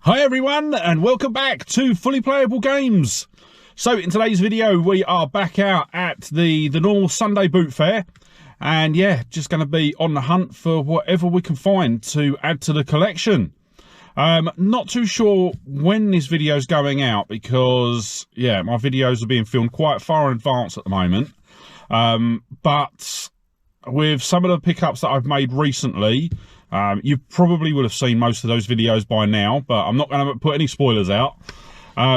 Hi everyone, and welcome back to Fully Playable Games. So in today's video we are back out at the normal Sunday boot fair, and yeah, just going to be on the hunt for whatever we can find to add to the collection. Not too sure when this video is going out because yeah, my videos are being filmed quite far in advance at the moment, but with some of the pickups that I've made recently, you probably would have seen most of those videos by now, but I'm not going to put any spoilers out.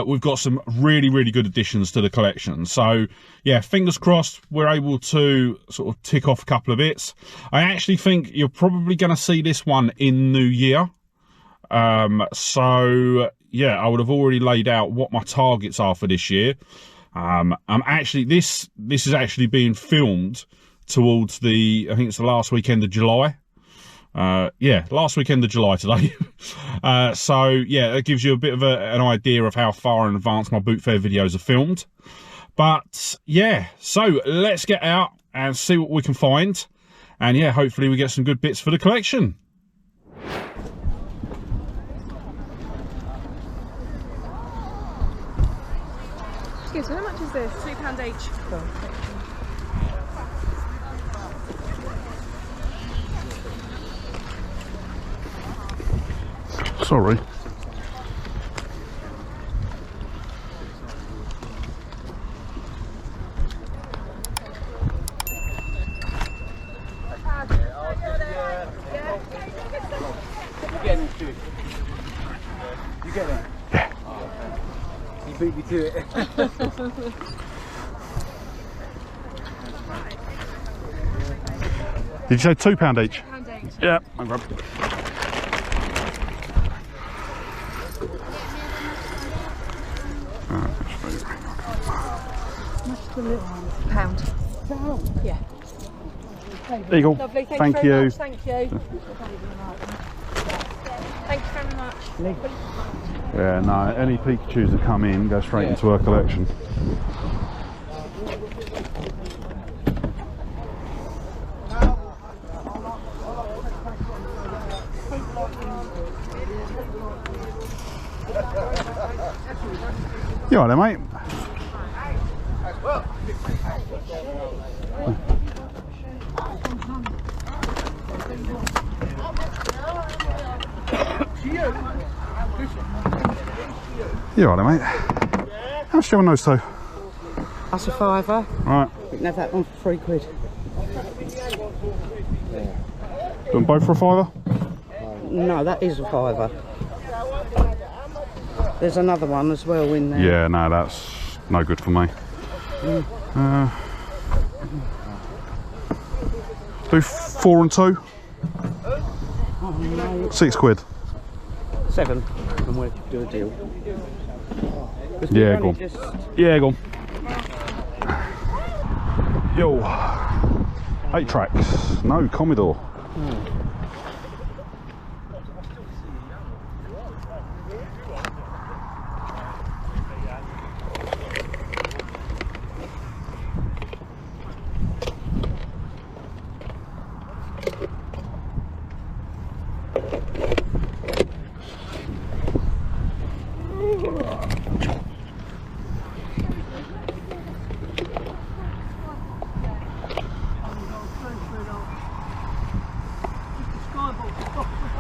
We've got some really good additions to the collection, so yeah, fingers crossed we're able to sort of tick off a couple of bits. I actually think you're probably going to see this one in New Year, so yeah, I would have already laid out what my targets are for this year. I'm actually this is actually being filmed towards I think it's the last weekend of July. Yeah, last weekend of July today. So yeah, that gives you a bit of an idea of how far in advance my boot fair videos are filmed. But yeah, so let's get out and see what we can find, and yeah, hopefully we get some good bits for the collection. Excuse me, how much is this? £2 each. Cool. Sorry. You get it? Yeah. You beat me to it. Did you say £2 each? £2 each. Yeah, no problem. Pound. Yeah. There you go. Lovely. Thank you. Much. Thank you. Thank you very much. Yeah, no, any Pikachus that come in go straight into her collection. You all right there, mate? You all right there, mate? How much do you want those two? That's a £5. Right. We can have that one for £3. Do them both for a £5? No, that is a £5. There's another one as well in there. Yeah, no, that's no good for me. Do 4 and 2? Oh, no. £6. 7. And we'll do a deal. Yeah, go on. Yeah, go on. Yo, 8 tracks, no Commodore.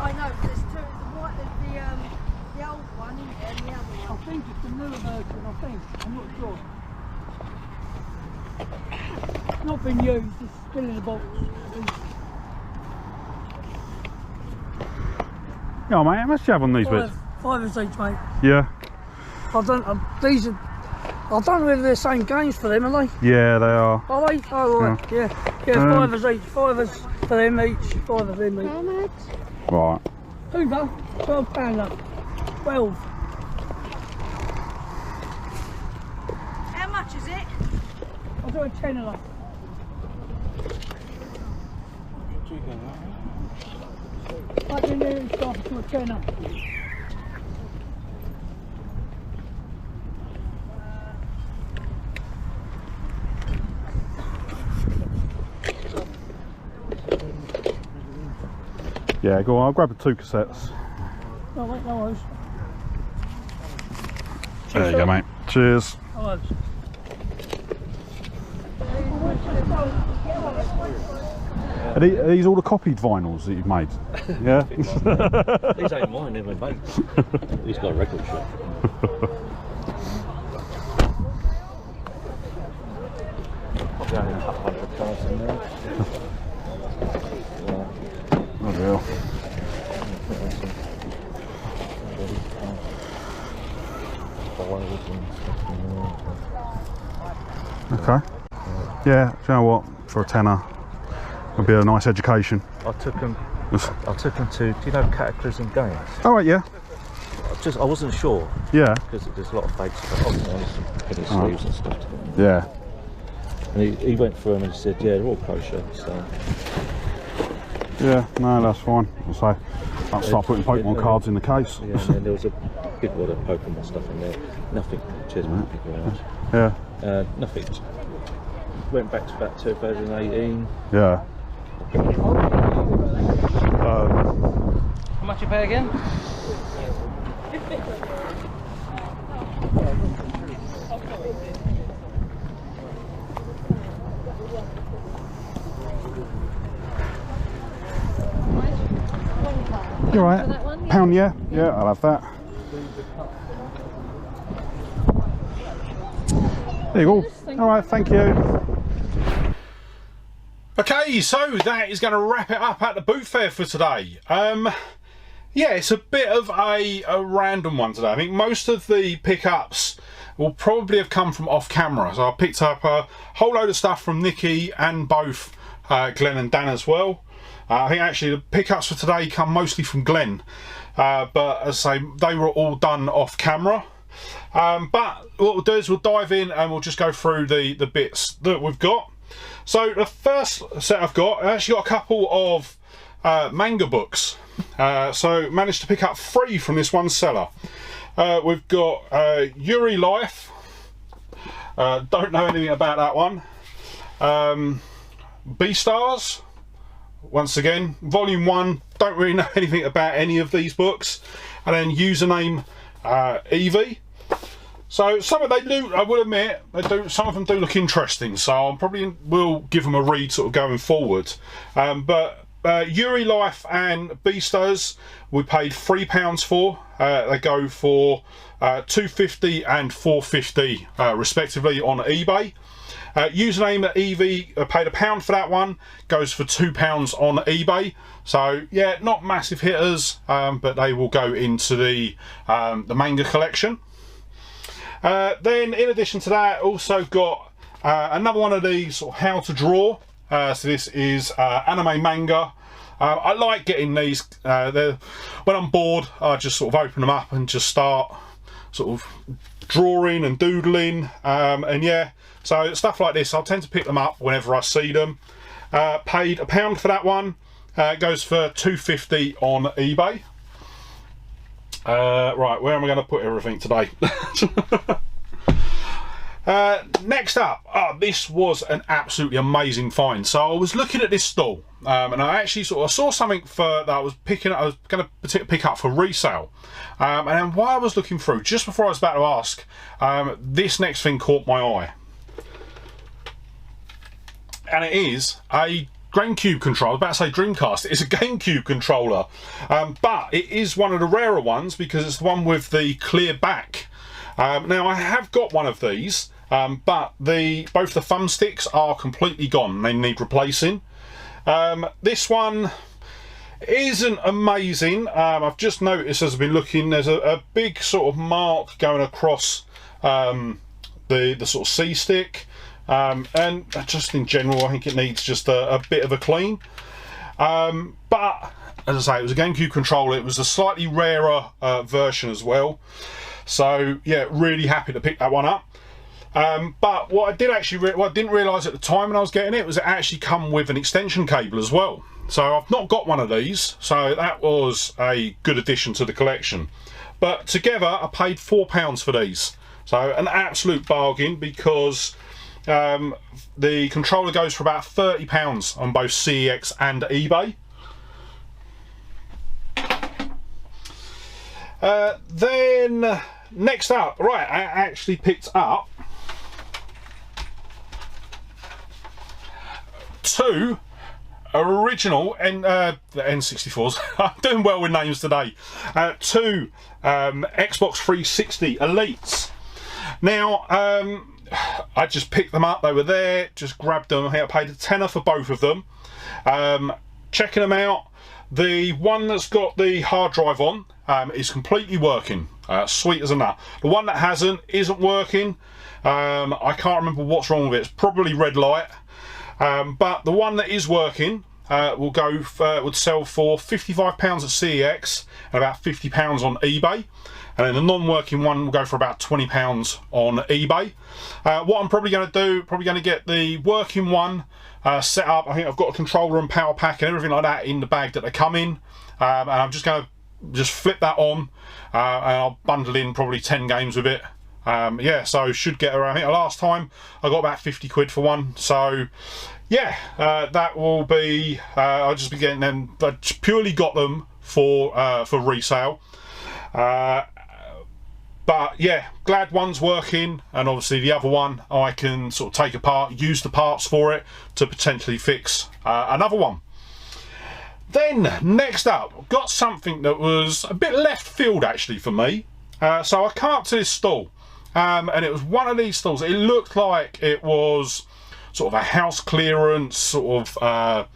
I know, there's two. The old one in there and the other one. I think it's the newer version, I think. I'm not sure. It's not been used, it's still in the box. Yeah, mate, how much do you have on these bits? Fivers each, mate. Yeah. I don't know whether they're the same games for them, are they? Yeah, they are. Are they? Oh, right. Yeah. Fivers each. Fivers for them each. 5 of them each. How much? Right. Hoover, £12. 12. How much is it? I'll do a tenner. Back in there and start to a tenner. Yeah, go on, I'll grab the 2 cassettes. No, wait, no worries. There you go, mate. Cheers. Oh, Are these all the copied vinyls that you've made? Yeah? These ain't mine, they're my mate's. He's got a record shop. Probably only a couple hundred cars in there. Oh, dear. Okay. Yeah, do you know what? For a tenner, it'll be a nice education. I took them to, do you know Cataclysm Games? Oh, right, yeah. I wasn't sure, Yeah. because there's a lot of fake stuff. Obviously, only some penny sleeves and stuff to them. Yeah. And he went through them and he said, yeah, they're all kosher, so. Yeah, no, that's fine. So I'll start putting Pokemon cards in the case. Yeah, and then there was a big lot of Pokemon stuff in there. Nothing, cheers mate, thank you very much. Yeah. Nothing. Went back to about 2018. Yeah. How much you pay again? You're right. Pound, yeah? Yeah, I'll have that. There you go. All right, thank you. Okay, so that is going to wrap it up at the boot fair for today. Yeah, it's a bit of a random one today. I think most of the pickups will probably have come from off camera. So I picked up a whole load of stuff from Nikki and both Glenn and Dan as well. I think actually the pickups for today come mostly from Glenn, but as I say, they were all done off camera. But what we'll do is we'll dive in and we'll just go through the bits that we've got. So the first set I've actually got a couple of manga books. So managed to pick up 3 from this one seller. We've got Yuri Life. Don't know anything about that one. Beastars. Once again, volume 1, don't really know anything about any of these books. And then username Evie. So some of they do, I will admit, some of them do look interesting, so I probably will give them a read sort of going forward. But Yuri Life and Beastars we paid £3 for. They go for £2.50 and £4.50 respectively on eBay. Username Evie, I paid £1 for that one, goes for £2 on eBay. So yeah, not massive hitters, but they will go into the manga collection. Then in addition to that, also got another one of these sort of how to draw. So this is anime manga. I like getting these. When I'm bored, I just sort of open them up and just start sort of drawing and doodling. And yeah, so stuff like this, I'll tend to pick them up whenever I see them. Paid £1 for that one. It goes for £2.50 on eBay. Right, where am I going to put everything today? Next up, this was an absolutely amazing find. So I was looking at this stall, and I actually I saw something that I was going to pick up for resale. And then while I was looking through, just before I was about to ask, this next thing caught my eye, and it is a GameCube controller. I was about to say Dreamcast. It's a GameCube controller, but it is one of the rarer ones because it's the one with the clear back. Now I have got one of these, but both the thumbsticks are completely gone. They need replacing. This one isn't amazing. I've just noticed as I've been looking, there's a big sort of mark going across the sort of C stick. And just in general, I think it needs just a bit of a clean. But as I say, it was a GameCube controller. It was a slightly rarer version as well. So yeah, really happy to pick that one up. But what I did what I didn't realise at the time when I was getting it was it actually come with an extension cable as well. So I've not got one of these. So that was a good addition to the collection. But together, I paid £4 for these. So an absolute bargain because the controller goes for about £30 on both CEX and eBay. Then next up, right, I actually picked up two original N64s. I'm doing well with names today. Two Xbox 360 Elites. Now, I just picked them up. They were there. Just grabbed them. I think I paid £10 for both of them. Checking them out. The one that's got the hard drive on is completely working. Sweet as a nut. The one that hasn't isn't working. I can't remember what's wrong with it. It's probably red light. But the one that is working would sell for £55 at CEX and about £50 on eBay. And then the non-working one will go for about £20 on eBay. What I'm probably going to do, probably going to get the working one set up. I think I've got a controller and power pack and everything like that in the bag that they come in. And I'm just going to flip that on and I'll bundle in probably 10 games with it. Yeah, so should get around. I think last time I got about 50 quid for one. So yeah, that will be. I'll just be getting them. I purely got them for resale. But yeah, glad one's working, and obviously the other one I can sort of take apart, use the parts for it to potentially fix another one. Then next up, got something that was a bit left field actually for me. So I come up to this stall, and it was one of these stalls. It looked like it was sort of a house clearance, sort of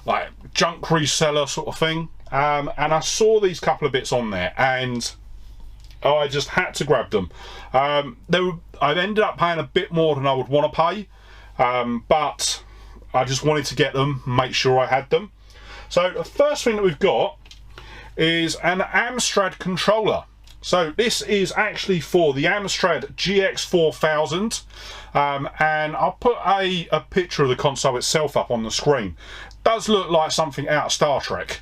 like junk reseller sort of thing. And I saw these couple of bits on there, and I just had to grab them. I ended up paying a bit more than I would want to pay, but I just wanted to get them, make sure I had them. So the first thing that we've got is an Amstrad controller. So this is actually for the Amstrad GX4000, and I'll put a picture of the console itself up on the screen. Does look like something out of Star Trek.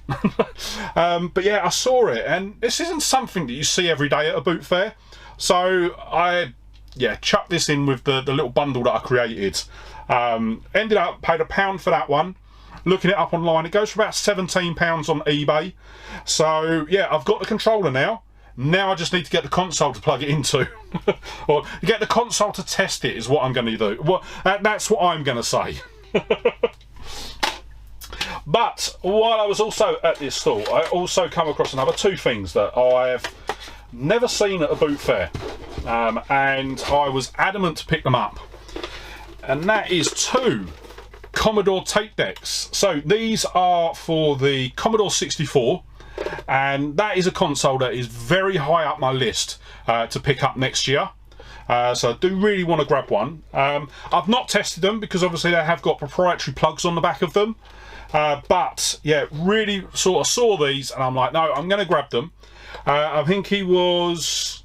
But yeah, I saw it, and this isn't something that you see every day at a boot fair. So I chucked this in with the little bundle that I created. Ended up paid £1 for that one. Looking it up online, it goes for about £17 on eBay. So yeah, I've got the controller now. Now I just need to get the console to plug it into. Or get the console to test it is what I'm going to do. Well, that's what I'm going to say. But while I was also at this stall, I also come across another two things that I've never seen at a boot fair, and I was adamant to pick them up, and that is two Commodore tape decks. So these are for the Commodore 64, and that is a console that is very high up my list to pick up next year. So I do really want to grab one. I've not tested them because obviously they have got proprietary plugs on the back of them. But yeah, really sort of saw these and I'm like, no, I'm going to grab them. I think he was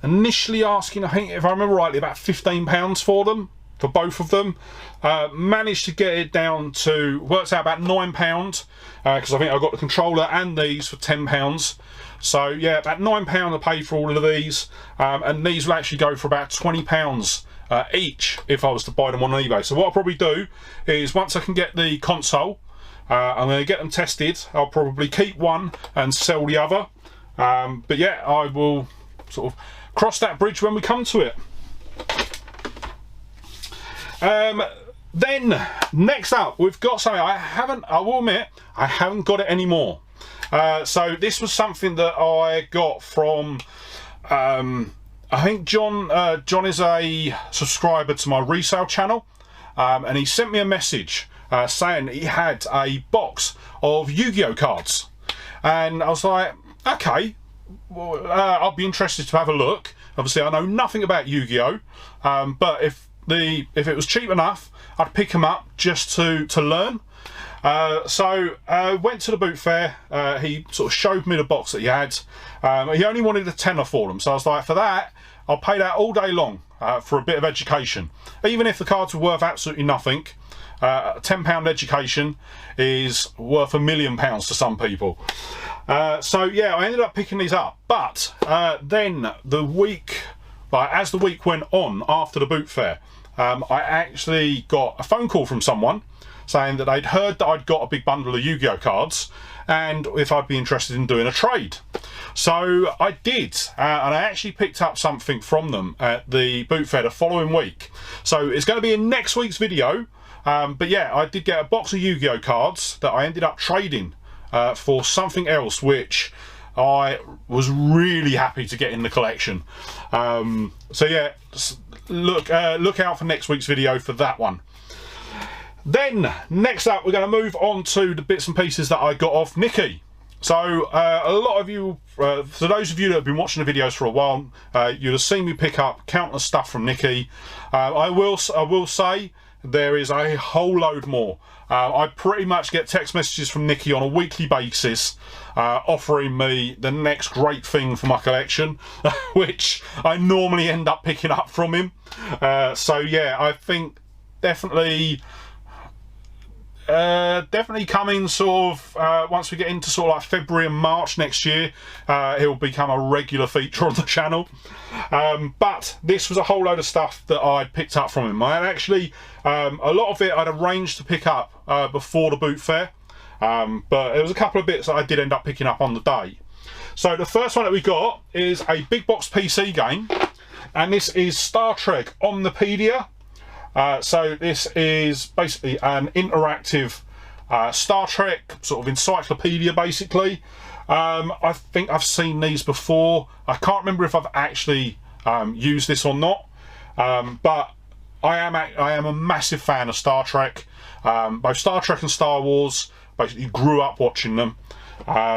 initially asking, I think if I remember rightly, about £15 for them, for both of them. Managed to get it down to, works out about £9, because I think I got the controller and these for £10. So yeah, about £9 I paid for all of these, and these will actually go for about £20 each if I was to buy them on eBay. So what I'll probably do is, once I can get the console, I'm going to get them tested. I'll probably keep one and sell the other. But yeah, I will sort of cross that bridge when we come to it. Then next up, we've got something I will admit, I haven't got it anymore. So this was something that I got from I think John is a subscriber to my resale channel, and he sent me a message saying he had a box of Yu-Gi-Oh cards, and I was like, okay, well, I'll be interested to have a look. Obviously I know nothing about Yu-Gi-Oh, but if it was cheap enough, I'd pick them up just to learn. So I went to the boot fair. He sort of showed me the box that he had. He only wanted a tenner for them, so I was like, for that I'll pay that all day long for a bit of education. Even if the cards were worth absolutely nothing, a £10 education is worth £1 million to some people. So yeah, I ended up picking these up. But then the week, as the week went on after the boot fair, I actually got a phone call from someone saying that they'd heard that I'd got a big bundle of Yu-Gi-Oh cards and if I'd be interested in doing a trade. So I did, and I actually picked up something from them at the boot fair the following week. So it's going to be in next week's video, but yeah, I did get a box of Yu-Gi-Oh cards that I ended up trading for something else, which I was really happy to get in the collection. So yeah, look out for next week's video for that one. Then next up, we're going to move on to the bits and pieces that I got off Nikki. So a lot of you, for those of you that have been watching the videos for a while, you'll have seen me pick up countless stuff from Nikki. I will say there is a whole load more. I pretty much get text messages from Nikki on a weekly basis offering me the next great thing for my collection, which I normally end up picking up from him. So yeah, I think definitely coming sort of once we get into sort of like February and March next year, he'll become a regular feature on the channel. But this was a whole load of stuff that I'd picked up from him. I had actually a lot of it I'd arranged to pick up before the boot fair, but there was a couple of bits that I did end up picking up on the day. So the first one that we got is a big box PC game, and this is Star Trek Omnipedia. So this is basically an interactive Star Trek sort of encyclopedia, basically. I think I've seen these before. I can't remember if I've actually used this or not, but I am a massive fan of Star Trek. Both Star Trek and Star Wars. Basically grew up watching them.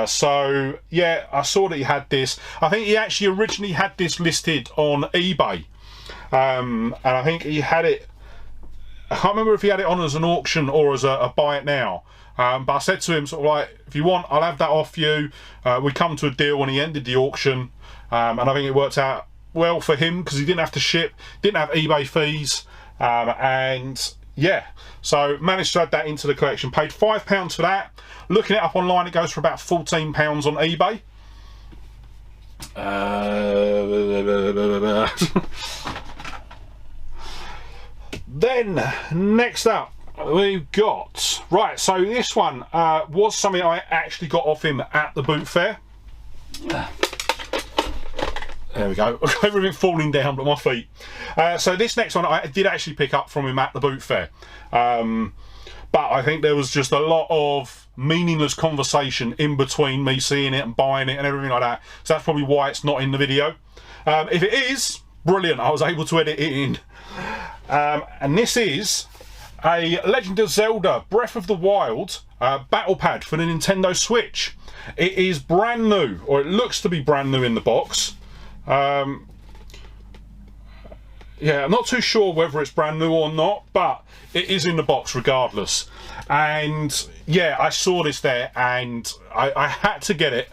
So yeah, I saw that he had this. I think he actually originally had this listed on eBay, and I think he had it. I can't remember if he had it on as an auction or as a buy it now. But I said to him sort of like, if you want, I'll have that off you. We come to a deal when he ended the auction, and I think it worked out well for him because he didn't have to ship, didn't have eBay fees, and yeah, so managed to add that into the collection. Paid £5 for that. Looking it up online, it goes for about £14 on eBay. Then next up we've got, right, so this one was something I actually got off him at the boot fair. There we go. Everything falling down but my feet. So this next one I did actually pick up from him at the boot fair, but I think there was just a lot of meaningless conversation in between me seeing it and buying it and everything like that, so that's probably why it's not in the video. If it is, brilliant, I was able to edit it in. And this is a Legend of Zelda Breath of the Wild battle pad for the Nintendo Switch. It is brand new, or it looks to be brand new in the box. Yeah, I'm not too sure whether it's brand new or not, but it is in the box regardless. And yeah, I saw this there and I had to get it.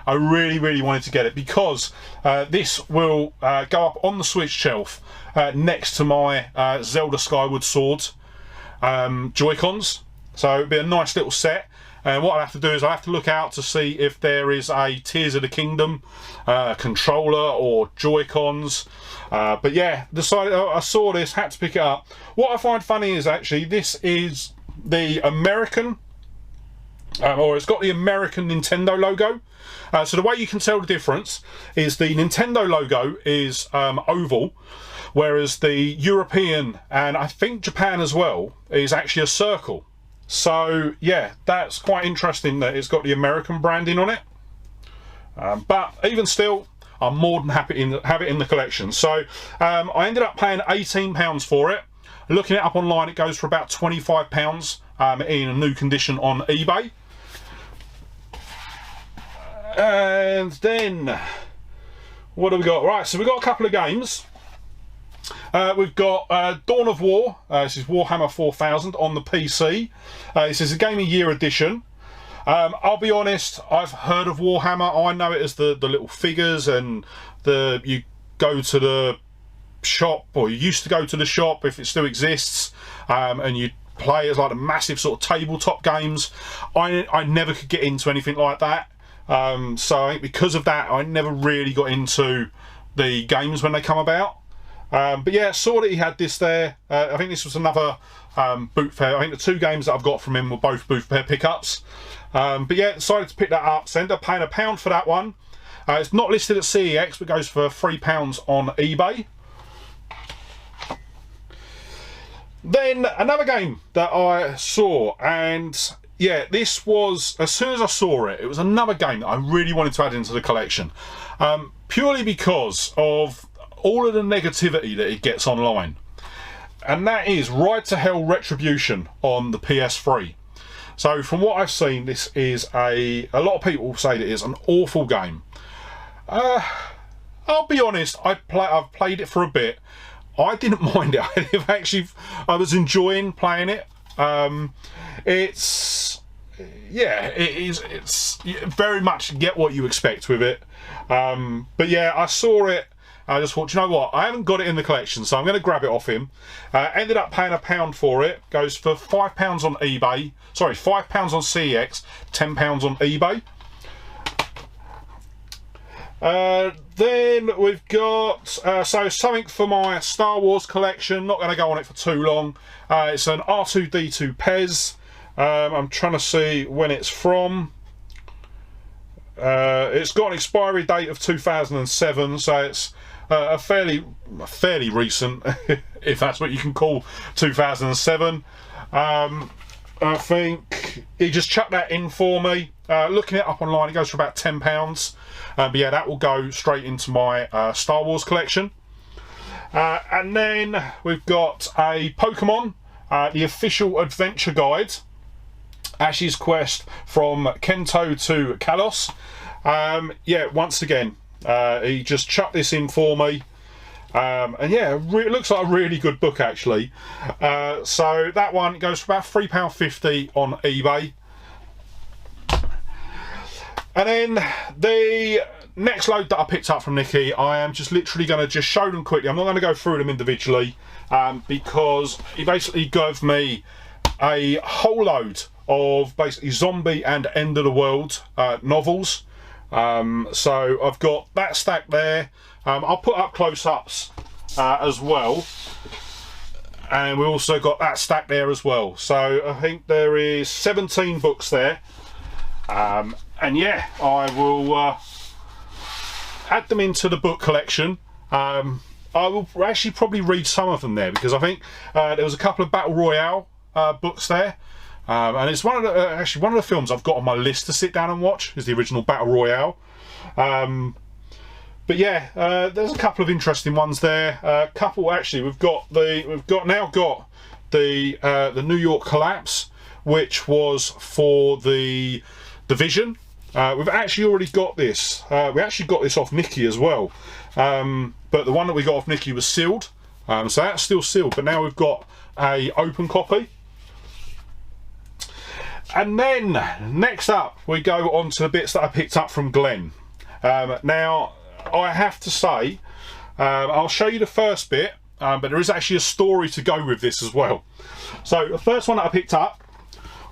I really wanted to get it because this will go up on the Switch shelf next to my Zelda Skyward Sword Joy-Cons. So it'd be a nice little set. And what I have to do is I have to look out to see if there is a Tears of the Kingdom controller or Joy-Cons. But yeah, decided I saw this, had to pick it up. What I find funny is actually this is the American, or it's got the American Nintendo logo. So the way you can tell the difference is the Nintendo logo is oval, whereas the European, and I think Japan as well, is actually a circle. So yeah, that's quite interesting that it's got the American branding on it. But even still, I'm more than happy to have it in the collection. So I ended up paying £18 for it. Looking it up online, it goes for about £25 in a new condition on eBay. And then what do we got? Right, so we've got a couple of games. We've got Dawn of War. This is Warhammer 4000 on the PC. This is a Game of Year edition. I'll be honest, I've heard of Warhammer. I know it as the little figures, and you go to the shop, or you used to go to the shop if it still exists, and you play as like the massive sort of tabletop games. I never could get into anything like that. So I think because of that, I never really got into the games when they come about. But yeah, saw that he had this there. I think this was another Boot Fair. I think the 2 games that I've got from him were both Boot Fair pickups. But yeah, decided to pick that up. So I ended up paying £1 for that one. It's not listed at CEX, but goes for £3 on eBay. Then another game that I saw, and yeah, this was, as soon as I saw it, it was another game that I really wanted to add into the collection. Purely because of all of the negativity that it gets online. And that is Ride to Hell Retribution on the PS3. So from what I've seen, this is a lot of people say that it's an awful game. I'll be honest, I've played it for a bit. I didn't mind it. I was enjoying playing it. It's very much get what you expect with it. But yeah, I saw it. I just thought, you know what? I haven't got it in the collection, so I'm going to grab it off him. Ended up paying £1 for it. Goes for £5 on eBay. Sorry, £5 on CEX, £10 on eBay. Then we've got so something for my Star Wars collection. Not going to go on it for too long. It's an R2-D2 Pez. I'm trying to see when it's from. It's got an expiry date of 2007, so it's a fairly recent, if that's what you can call 2007. I think he just chucked that in for me. Looking it up online, it goes for about £10. But yeah, that will go straight into my Star Wars collection. And then we've got a Pokemon, the official adventure guide, Ash's Quest from Kanto to Kalos. Yeah, once again, he just chucked this in for me. And yeah, it looks like a really good book actually. So that one goes for about £3.50 on eBay. And then the next load that I picked up from Nicky, I am just literally going to just show them quickly. I'm not going to go through them individually because he basically gave me a whole load of basically zombie and end of the world novels. So I've got that stack there. I'll put up close-ups as well, and we also got that stack there as well. So I think there is 17 books there. And yeah, I will add them into the book collection. I will actually probably read some of them there because I think there was a couple of Battle Royale books there. And it's one of the actually one of the films I've got on my list to sit down and watch is the original Battle Royale. But yeah, there's a couple of interesting ones there. A couple actually. We've now got the New York collapse, which was for the Division. We've actually already got this. We actually got this off Nicky as well. But the one that we got off Nicky was sealed. So that's still sealed. But now we've got a open copy. And then next up we go on to the bits that I picked up from Glenn. Now I have to say, I'll show you the first bit, but there is actually a story to go with this as well. So the first one that I picked up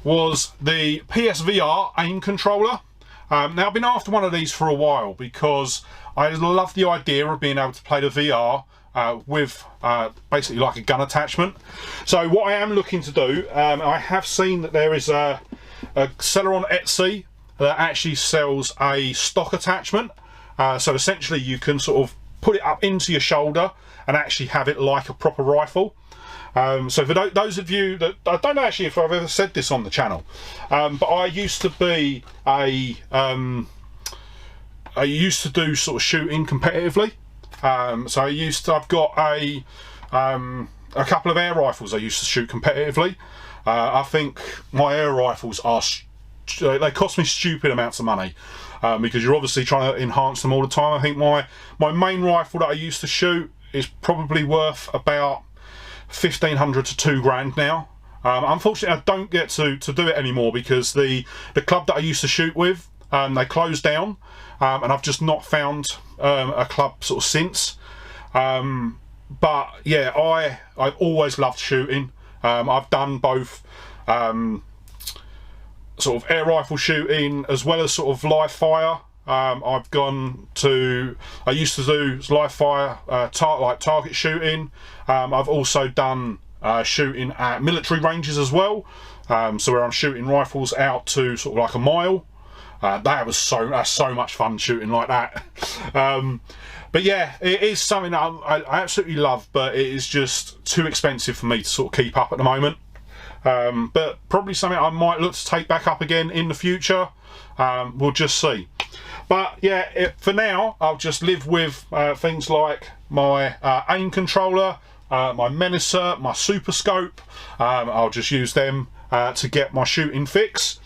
was the PSVR aim controller. Now I've been after one of these for a while because I love the idea of being able to play the VR with basically like a gun attachment. So what I am looking to do, I have seen that there is a seller on Etsy that actually sells a stock attachment. So essentially you can sort of put it up into your shoulder and actually have it like a proper rifle. So for those of you that, I don't know actually if I've ever said this on the channel, but I used to be I used to do sort of shooting competitively. So I've got a couple of air rifles I used to shoot competitively. I think my air rifles are, they cost me stupid amounts of money because you're obviously trying to enhance them all the time. I think my main rifle that I used to shoot is probably worth about 1,500 to 2 grand now. Unfortunately I don't get to do it anymore because the club that I used to shoot with, they closed down, and I've just not found a club sort of since. But yeah, I've always loved shooting. I've done both sort of air rifle shooting as well as sort of live fire. I used to do live fire like target shooting. I've also done shooting at military ranges as well. So where I'm shooting rifles out to sort of like a mile. That's so much fun shooting like that. But yeah, it is something that I absolutely love, but it is just too expensive for me to sort of keep up at the moment. But probably something I might look to take back up again in the future. We'll just see. But yeah, for now, I'll just live with things like my aim controller, my Menacer, my Super Scope. I'll just use them to get my shooting fix.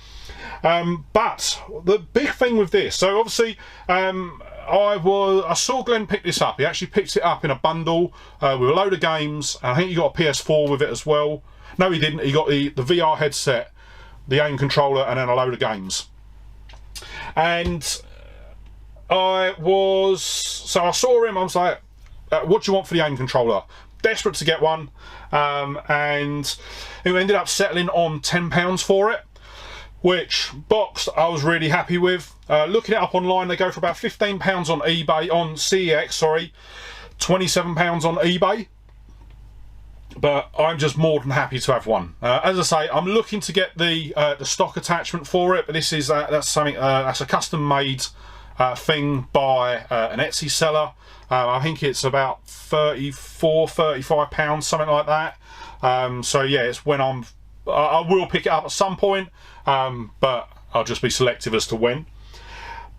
But the big thing with this, so obviously I saw Glenn pick this up. He actually picked it up in a bundle with a load of games. I think he got a PS4 with it as well. No, he didn't. He got the VR headset, the aim controller, and then a load of games. And I saw him. I was like, what do you want for the aim controller? Desperate to get one. And he ended up settling on £10 for it, which boxed I was really happy with. Looking it up online, they go for about £15 on eBay, on CEX, sorry, £27 on eBay. But I'm just more than happy to have one. As I say, I'm looking to get the stock attachment for it, but this is that's something that's a custom made thing by an Etsy seller. I think it's about £35, something like that. So yeah, it's when I will pick it up at some point, but I'll just be selective as to when.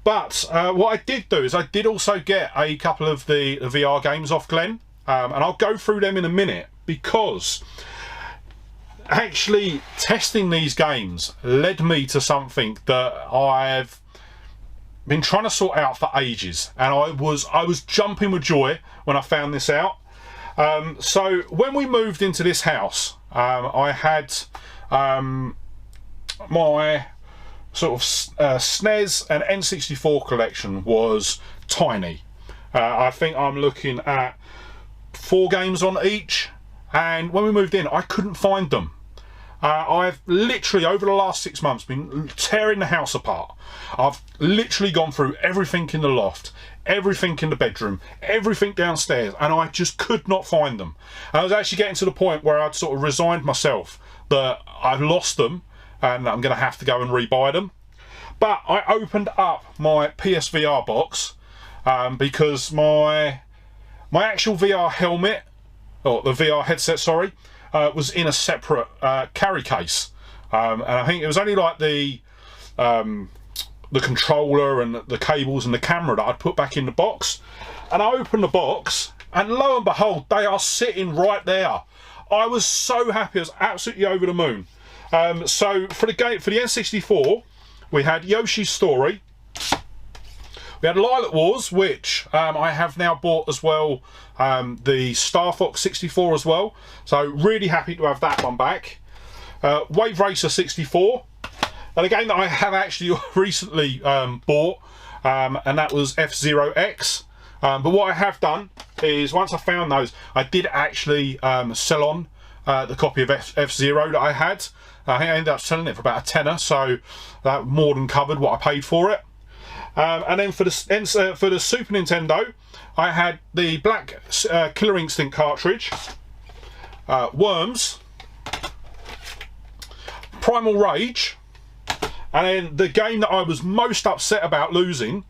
But what I did do is I did also get a couple of the VR games off Glenn, and I'll go through them in a minute, because actually testing these games led me to something that I've been trying to sort out for ages, and I was jumping with joy when I found this out. So when we moved into this house, I had my sort of SNES and N64 collection was tiny. I think I'm looking at 4 games on each, and when we moved in I couldn't find them. I've literally over the last 6 months been tearing the house apart. I've literally gone through everything in the loft, everything in the bedroom, everything downstairs, and I just could not find them. And I was actually getting to the point where I'd sort of resigned myself that I've lost them and I'm going to have to go and rebuy them. But I opened up my PSVR box because my actual VR helmet, or the VR headset, sorry, was in a separate carry case, and I think it was only like the controller and the cables and the camera that I'd put back in the box. And I opened the box, and lo and behold, they are sitting right there. I was so happy. I was absolutely over the moon. So for the N64, we had Yoshi's Story. We had Lilac Wars, which I have now bought as well, the Star Fox 64 as well. So really happy to have that one back. Wave Racer 64. And a game that I have actually recently bought, and that was F-Zero X. But what I have done is, once I found those, I did actually sell on the copy of F-Zero that I had. I think I ended up selling it for about a tenner, so that more than covered what I paid for it. And then for the Super Nintendo, I had the black Killer Instinct cartridge, Worms, Primal Rage, and then the game that I was most upset about losing,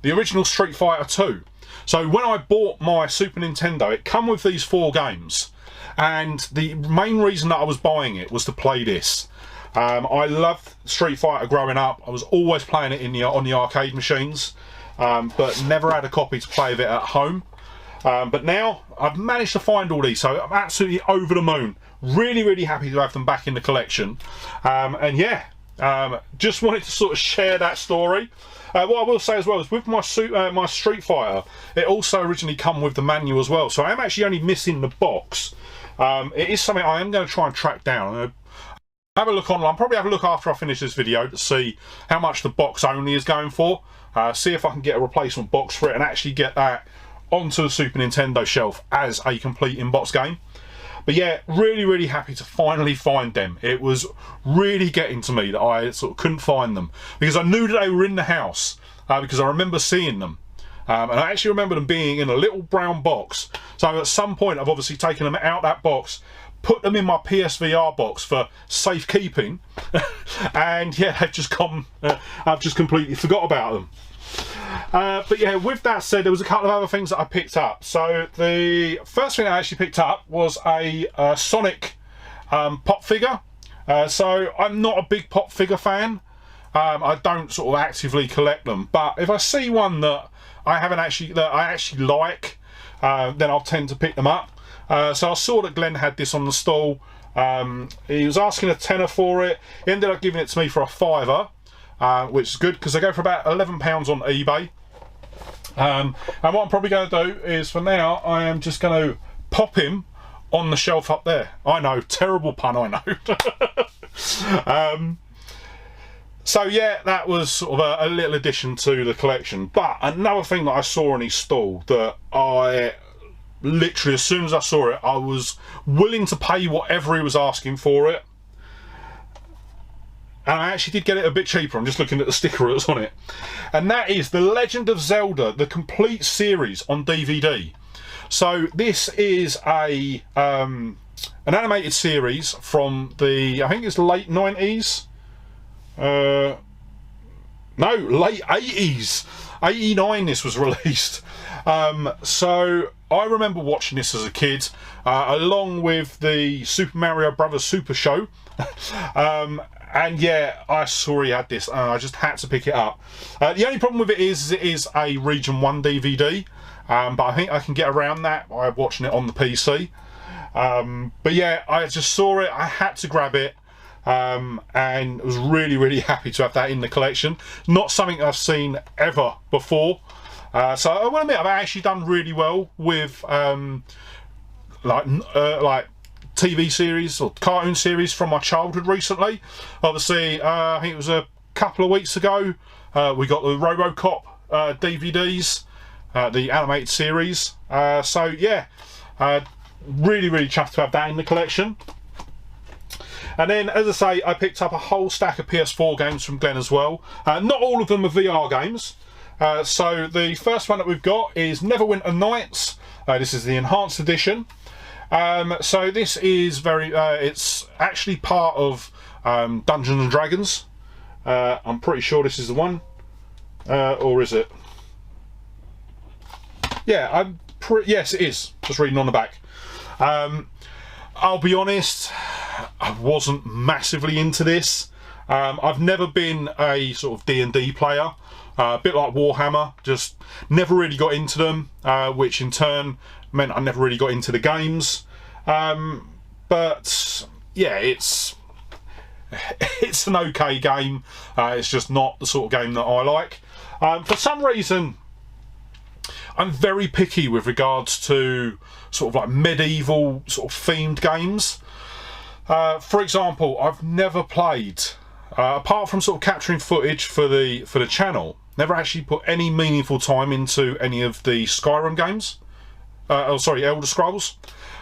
the original Street Fighter 2. So when I bought my Super Nintendo, it came with these 4 games, and the main reason that I was buying it was to play this. I loved Street Fighter growing up. I was always playing it on the arcade machines, but never had a copy to play of it at home. But now I've managed to find all these, so I'm absolutely over the moon. Really, really happy to have them back in the collection. And yeah, just wanted to sort of share that story. What I will say as well is, with my Street Fighter, it also originally come with the manual as well. So I am actually only missing the box. It is something I am going to try and track down. Have a look online, probably have a look after I finish this video to see how much the box only is going for. See if I can get a replacement box for it and actually get that onto the Super Nintendo shelf as a complete in-box game. But yeah, really, really happy to finally find them. It was really getting to me that I sort of couldn't find them, because I knew that they were in the house, because I remember seeing them. And I actually remember them being in a little brown box. So at some point I've obviously taken them out that box, put them in my PSVR box for safekeeping, and yeah, they've just gone. I've just completely forgot about them. But yeah, with that said, there was a couple of other things that I picked up. So the first thing I actually picked up was a Sonic pop figure. So I'm not a big pop figure fan. I don't sort of actively collect them, but if I see one that I actually like, then I'll tend to pick them up. So I saw that Glenn had this on the stall. He was asking a tenner for it. He ended up giving it to me for a £5, which is good because they go for about £11 on eBay. And what I'm probably going to do is, for now, I am just going to pop him on the shelf up there. I know, terrible pun, I know. So yeah, that was sort of a little addition to the collection. But another thing that I saw on his stall that I literally, as soon as I saw it, I was willing to pay whatever he was asking for it. And I actually did get it a bit cheaper. I'm just looking at the sticker that's on it. And that is The Legend of Zelda, the complete series on DVD. So this is an animated series from the, I think it's late 90s. No, late 80s. 89 this was released. So I remember watching this as a kid, along with the Super Mario Brothers Super Show. And yeah, I saw he had this and I just had to pick it up. The only problem with it is a Region 1 DVD, but I think I can get around that by watching it on the PC. But yeah, I just saw it, I had to grab it, and was really, really happy to have that in the collection. Not something I've seen ever before. So I want to admit, I've actually done really well with like TV series or cartoon series from my childhood recently. Obviously, I think it was a couple of weeks ago, we got the RoboCop DVDs, the animated series. So yeah, really, really chuffed to have that in the collection. And then, as I say, I picked up a whole stack of PS4 games from Glenn as well. Not all of them are VR games. So the first one that we've got is Neverwinter Nights. This is the enhanced edition. So this is it's actually part of Dungeons and Dragons. I'm pretty sure this is the one, or is it? Yeah, yes, it is. Just reading on the back. I'll be honest, I wasn't massively into this. I've never been a sort of D&D player. A bit like Warhammer, just never really got into them, which in turn meant I never really got into the games. But yeah, it's an okay game. It's just not the sort of game that I like. For some reason, I'm very picky with regards to sort of like medieval sort of themed games. For example, I've never played, apart from sort of capturing footage for the channel, never actually put any meaningful time into any of the Skyrim games. Elder Scrolls.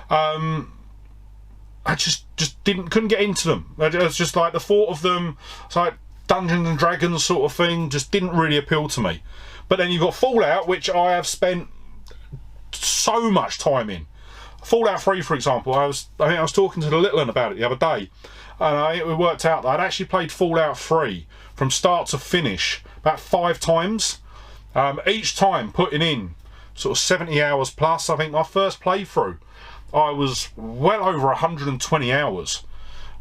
I just couldn't get into them. It's just like the thought of them, it's like Dungeons and Dragons sort of thing, just didn't really appeal to me. But then you've got Fallout, which I have spent so much time in. Fallout 3, for example, I think I was talking to the little one about it the other day, and it worked out that I'd actually played Fallout 3 from start to finish about 5 times, each time putting in sort of 70 hours plus. I think my first playthrough, I was well over 120 hours.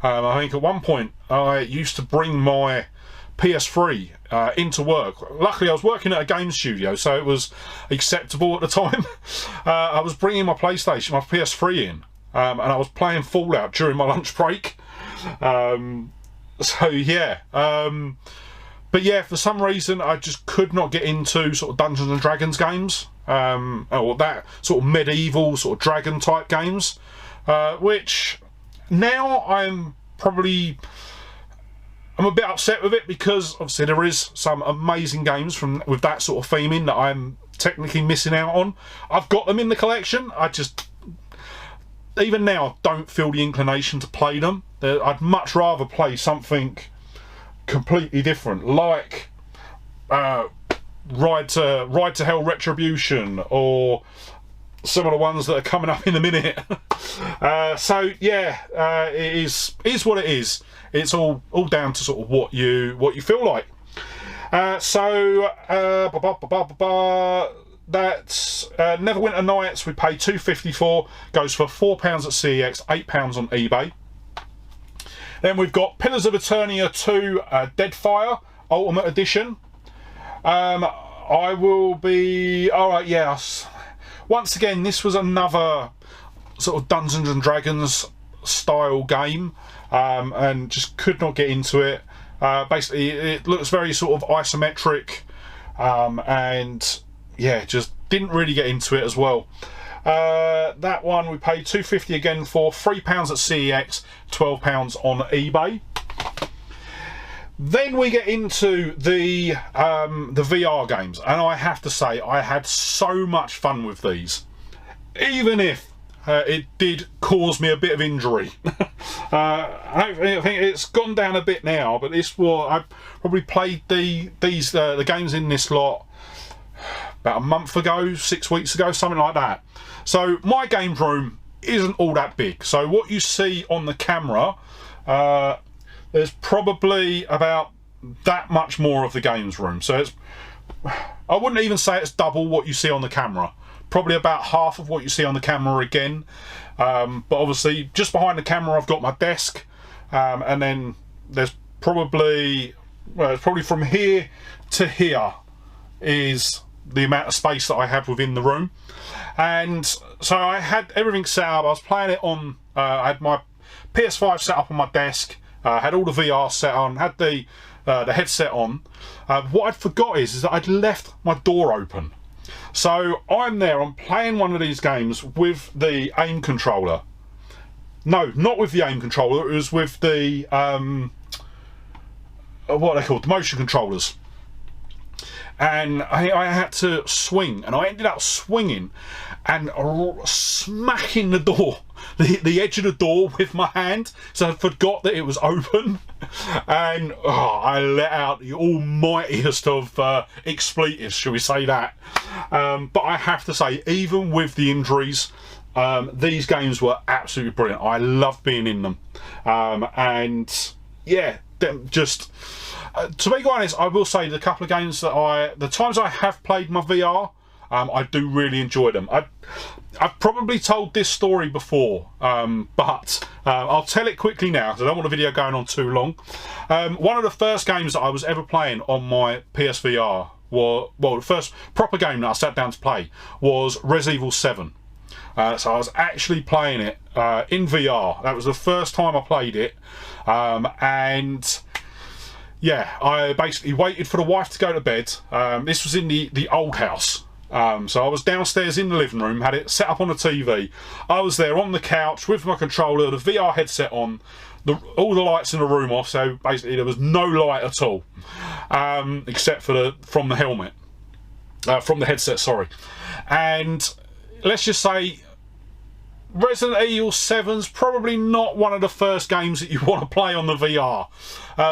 I think at one point I used to bring my PS3 into work. Luckily I was working at a game studio, so it was acceptable at the time. I was bringing my PlayStation, my PS3 in, and I was playing Fallout during my lunch break. So yeah, but yeah, for some reason I just could not get into sort of Dungeons and Dragons games, or that sort of medieval sort of dragon type games, which now I'm a bit upset with it, because obviously there is some amazing games with that sort of theming that I'm technically missing out on. I've got them in the collection, I just, even now, don't feel the inclination to play them. I'd much rather play something completely different, like Ride to Hell Retribution, or similar ones that are coming up in a minute. So yeah, it is what it is. It's all down to sort of what you feel like. That's Neverwinter Nights. We paid £2.50 for. Goes for £4 at CEX, £8 on eBay. Then we've got Pillars of Eternia 2 Deadfire Ultimate Edition. I will be alright. Yes. Once again, this was another sort of Dungeons and Dragons style game, and just could not get into it. Basically, it looks very sort of isometric, and yeah, just didn't really get into it as well. That one we paid £2.50 again for, £3 at CEX, £12 on eBay. Then we get into the VR games, and I have to say I had so much fun with these, even if it did cause me a bit of injury. I think it's gone down a bit now, but this was, I probably played the games in this lot about a month ago, 6 weeks ago, something like that. So my games room isn't all that big. So what you see on the camera, there's probably about that much more of the games room. So it's, I wouldn't even say it's double what you see on the camera. Probably about half of what you see on the camera again. But obviously just behind the camera I've got my desk, and then there's probably, well, it's probably from here to here is the amount of space that I have within the room. And so I had everything set up. I was playing it on, I had my PS5 set up on my desk, had all the VR set on, had the headset on. What I'd forgot is that I'd left my door open. So I'm there, I'm playing one of these games with the aim controller. No, not with the aim controller, it was with the, what are they called? The motion controllers. And I had to swing, and I ended up swinging and smacking the door, the edge of the door with my hand, so I forgot that it was open, and I let out the almightiest of expletives, shall we say that. But I have to say, even with the injuries, these games were absolutely brilliant. I loved being in them, and yeah, just to be quite honest, I will say the couple of games that the times I have played my VR, I do really enjoy them. I've probably told this story before, but I'll tell it quickly now because I don't want the video going on too long. One of the first games that I was ever playing on my PSVR was, well, the first proper game that I sat down to play was Resident Evil 7. So I was actually playing it in VR. That was the first time I played it, and yeah, I basically waited for the wife to go to bed. This was in the old house. So I was downstairs in the living room, had it set up on the TV. I was there on the couch with my controller, the VR headset on, all the lights in the room off, so basically there was no light at all, except for from the helmet, from the headset, sorry. And let's just say Resident Evil 7's probably not one of the first games that you want to play on the VR,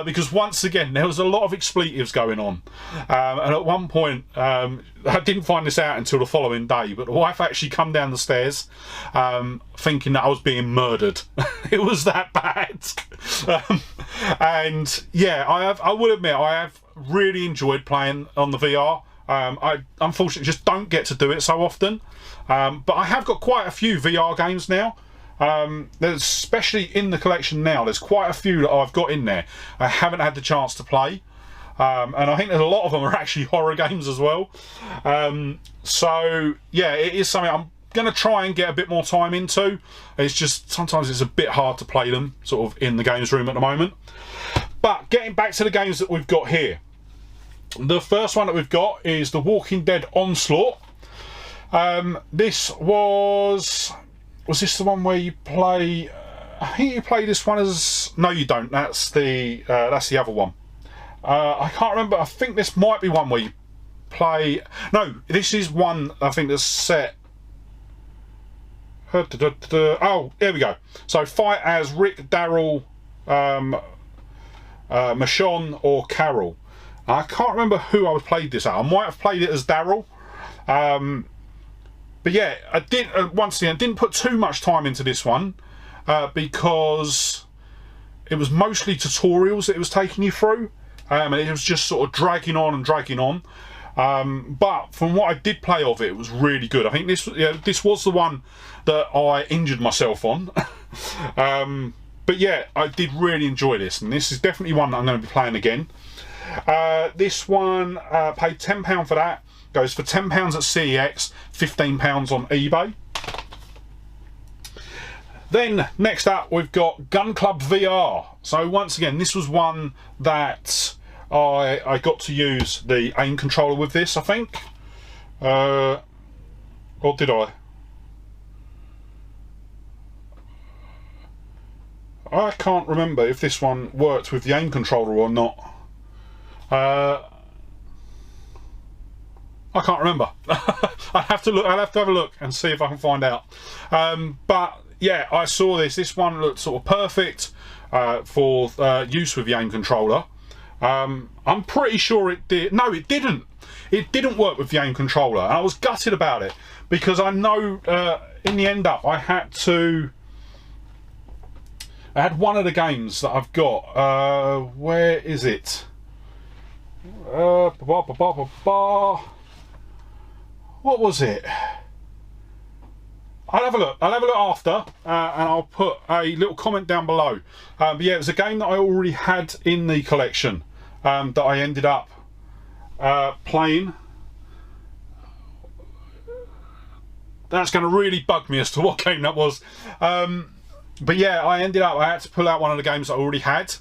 because once again there was a lot of expletives going on, and at one point I didn't find this out until the following day, but the wife actually come down the stairs thinking that I was being murdered. It was that bad. And yeah, I will admit I have really enjoyed playing on the VR. I unfortunately just don't get to do it so often, but I have got quite a few VR games now. There's, especially in the collection now, there's quite a few that I've got in there I haven't had the chance to play, and I think there's a lot of them are actually horror games as well. So yeah, it is something I'm going to try and get a bit more time into. It's just sometimes it's a bit hard to play them sort of in the games room at the moment. But getting back to the games that we've got here, the first one that we've got is The Walking Dead Onslaught. This was this the one where you play, I think you play this one as, no you don't, that's the other one. I can't remember, I think this might be one where you play, no, this is one I think that's set, oh, here we go. So fight as Rick, Daryl, Michonne or Carol. I can't remember who I played this at. I might have played it as Daryl. But yeah, I did once again didn't put too much time into this one because it was mostly tutorials that it was taking you through, and it was just sort of dragging on and dragging on. But from what I did play of it, it was really good. I think this was the one that I injured myself on. But yeah, I did really enjoy this, and this is definitely one that I'm going to be playing again. This one, paid £10 for that. Goes for £10 at CEX, £15 on eBay. Then next up we've got Gun Club VR. So once again, this was one that I got to use the aim controller with this, I think. Or did I? I can't remember if this one worked with the aim controller or not. I can't remember. I'll have to have a look and see if I can find out. But yeah, I saw this. This one looked sort of perfect for use with the aim controller. I'm pretty sure it did. No, it didn't. It didn't work with the aim controller, and I was gutted about it because I know in the end up I had one of the games that I've got. Where is it? What was it? I'll have a look. I'll have a look after, and I'll put a little comment down below. But yeah, it was a game that I already had in the collection that I ended up playing. That's going to really bug me as to what game that was. But yeah, I had to pull out one of the games that I already had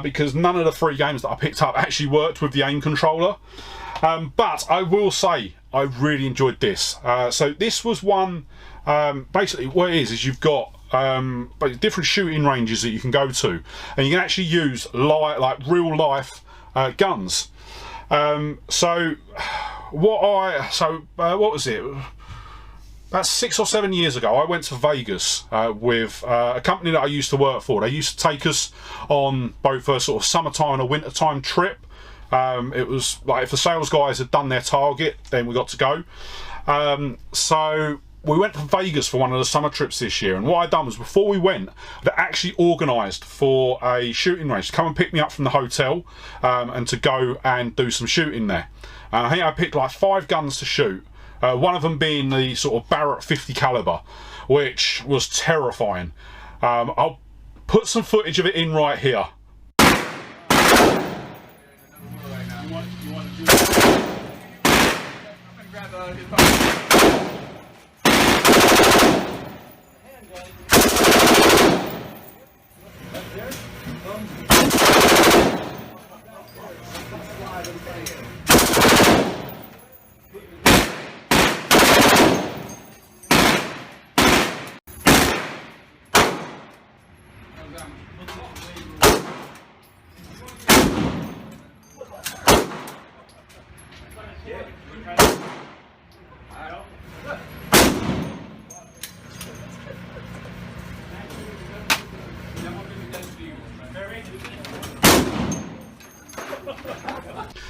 because none of the 3 games that I picked up actually worked with the aim controller. But I will say I really enjoyed this. So this was one, basically what it is you've got different shooting ranges that you can go to, and you can actually use like real life guns. So what was it? About 6 or 7 years ago, I went to Vegas with a company that I used to work for. They used to take us on both a sort of summertime and a wintertime trip. It was like if the sales guys had done their target, then we got to go. So we went to Vegas for one of the summer trips this year, and what I'd done was before we went, I'd actually organised for a shooting range to come and pick me up from the hotel and to go and do some shooting there. I think I picked like 5 guns to shoot. One of them being the sort of Barrett 50 caliber, which was terrifying. I'll put some footage of it in right here.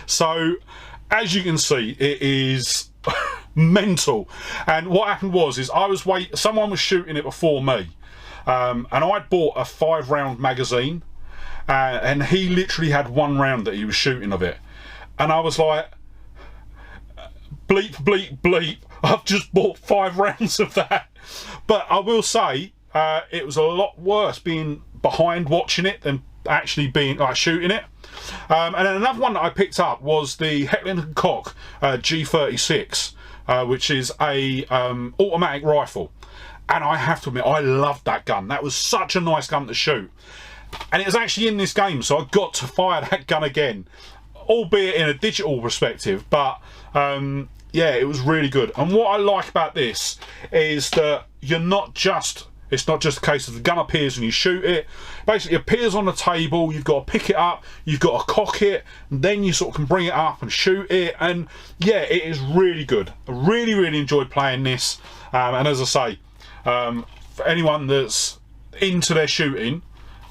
So as you can see, it is mental. And what happened was someone was shooting it before me, and I'd bought a 5-round magazine, and he literally had 1 round that he was shooting of it, and I was like, bleep bleep bleep, I've just bought 5 rounds of that. But I will say it was a lot worse being behind watching it than actually being like shooting it. And then another one that I picked up was the Heckler & Koch G36, which is a automatic rifle, and I have to admit I loved that gun. That was such a nice gun to shoot, and it was actually in this game, so I got to fire that gun again, albeit in a digital perspective. But yeah, it was really good. And what I like about this is that it's not just a case of the gun appears and you shoot it. Basically, it appears on the table, you've got to pick it up, you've got to cock it, and then you sort of can bring it up and shoot it. And yeah, it is really good. I really enjoyed playing this. And as I say, for anyone that's into their shooting,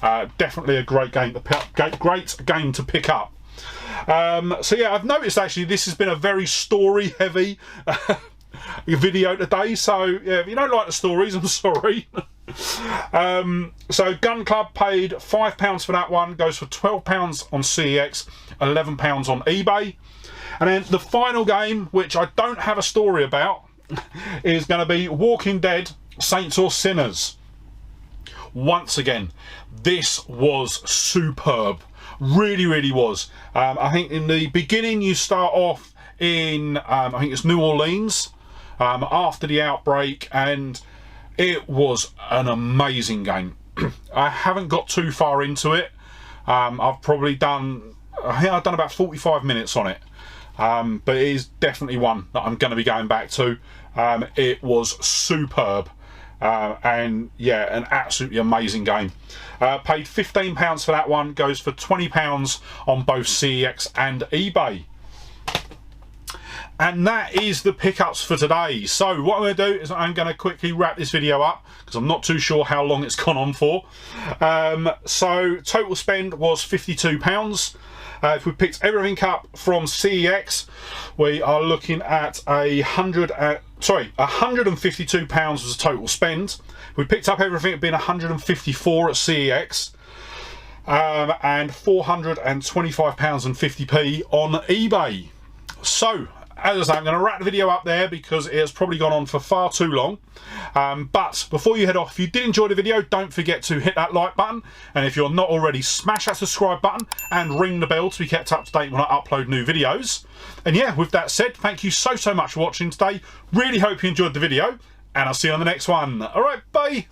definitely a great game to pick up. So yeah, I've noticed actually this has been a very story heavy video today. So yeah, if you don't like the stories, I'm sorry. So Gun Club paid £5 for that one. Goes for £12 on CEX, £11 on eBay. And then the final game, which I don't have a story about, is going to be Walking Dead Saints or Sinners. Once again, this was superb. Really, really was. I think in the beginning you start off in, I think it's New Orleans, after the outbreak, and it was an amazing game. I haven't got too far into it. I've probably done, I think I've done about 45 minutes on it. But it is definitely one that I'm going to be going back to. It was superb. And yeah, an absolutely amazing game. Paid £15 for that one. Goes for £20 on both CEX and eBay. And that is the pickups for today. So what I'm going to do is I'm going to quickly wrap this video up, because I'm not too sure how long it's gone on for. So total spend was £52. If we picked everything up from CEX, we are looking at £152 was the total spend. If we picked up everything, it'd been £154 at CEX, and £425.50 on eBay. So, as I say, I'm going to wrap the video up there because it has probably gone on for far too long. But before you head off, if you did enjoy the video, don't forget to hit that like button. And if you're not already, smash that subscribe button and ring the bell to be kept up to date when I upload new videos. And yeah, with that said, thank you so much for watching today. Really hope you enjoyed the video, and I'll see you on the next one. All right, bye.